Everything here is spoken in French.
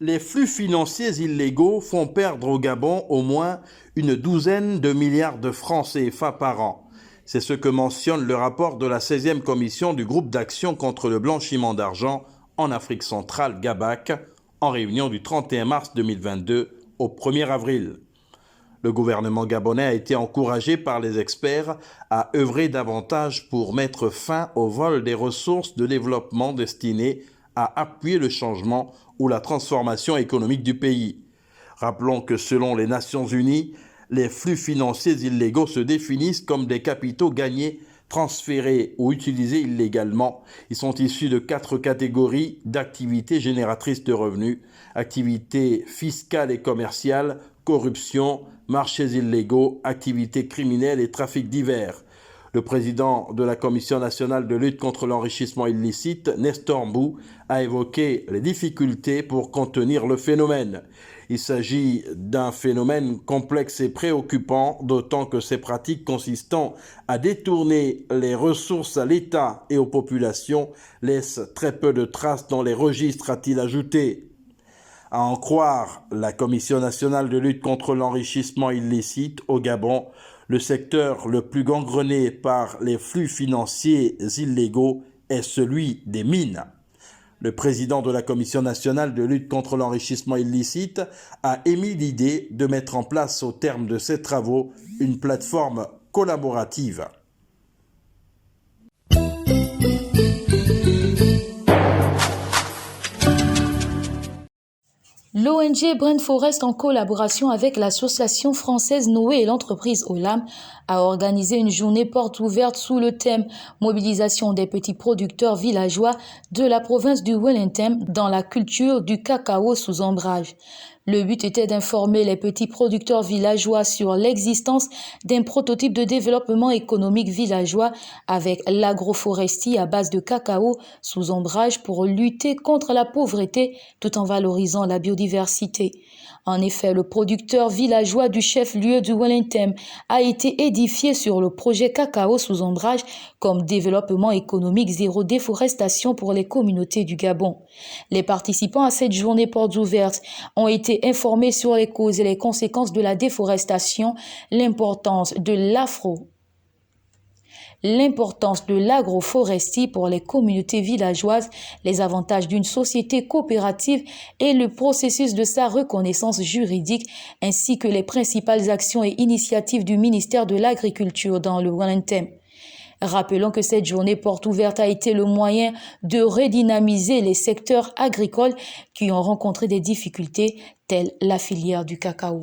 Les flux financiers illégaux font perdre au Gabon au moins une douzaine de milliards de francs CFA par an. C'est ce que mentionne le rapport de la 16e commission du groupe d'action contre le blanchiment d'argent en Afrique centrale, GABAC, en réunion du 31 mars 2022 au 1er avril. Le gouvernement gabonais a été encouragé par les experts à œuvrer davantage pour mettre fin au vol des ressources de développement destinées à appuyer le changement ou la transformation économique du pays. Rappelons que selon les Nations Unies, les flux financiers illégaux se définissent comme des capitaux gagnés, transférés ou utilisés illégalement. Ils sont issus de 4 catégories d'activités génératrices de revenus: activités fiscales et commerciales, corruption, marchés illégaux, activités criminelles et trafics divers. Le président de la Commission nationale de lutte contre l'enrichissement illicite, Nestor Mbou, a évoqué les difficultés pour contenir le phénomène. Il s'agit d'un phénomène complexe et préoccupant, d'autant que ces pratiques consistant à détourner les ressources à l'État et aux populations laissent très peu de traces dans les registres, a-t-il ajouté. À en croire la Commission nationale de lutte contre l'enrichissement illicite au Gabon, le secteur le plus gangrené par les flux financiers illégaux est celui des mines. Le président de la Commission nationale de lutte contre l'enrichissement illicite a émis l'idée de mettre en place au terme de ses travaux une plateforme collaborative. L'ONG Brain Forest, en collaboration avec l'association française Noé et l'entreprise Olam, a organisé une journée porte ouverte sous le thème « Mobilisation des petits producteurs villageois de la province du Wellington dans la culture du cacao sous ombrage ». Le but était d'informer les petits producteurs villageois sur l'existence d'un prototype de développement économique villageois avec l'agroforesterie à base de cacao sous ombrage pour lutter contre la pauvreté tout en valorisant la biodiversité. En effet, le producteur villageois du chef-lieu du Wellington a été édifié sur le projet cacao sous ombrage comme développement économique zéro déforestation pour les communautés du Gabon. Les participants à cette journée portes ouvertes ont été informés sur les causes et les conséquences de la déforestation, l'importance de l'agroforesterie pour les communautés villageoises, les avantages d'une société coopérative et le processus de sa reconnaissance juridique, ainsi que les principales actions et initiatives du ministère de l'Agriculture dans le Wellington. Rappelons que cette journée porte ouverte a été le moyen de redynamiser les secteurs agricoles qui ont rencontré des difficultés telles la filière du cacao.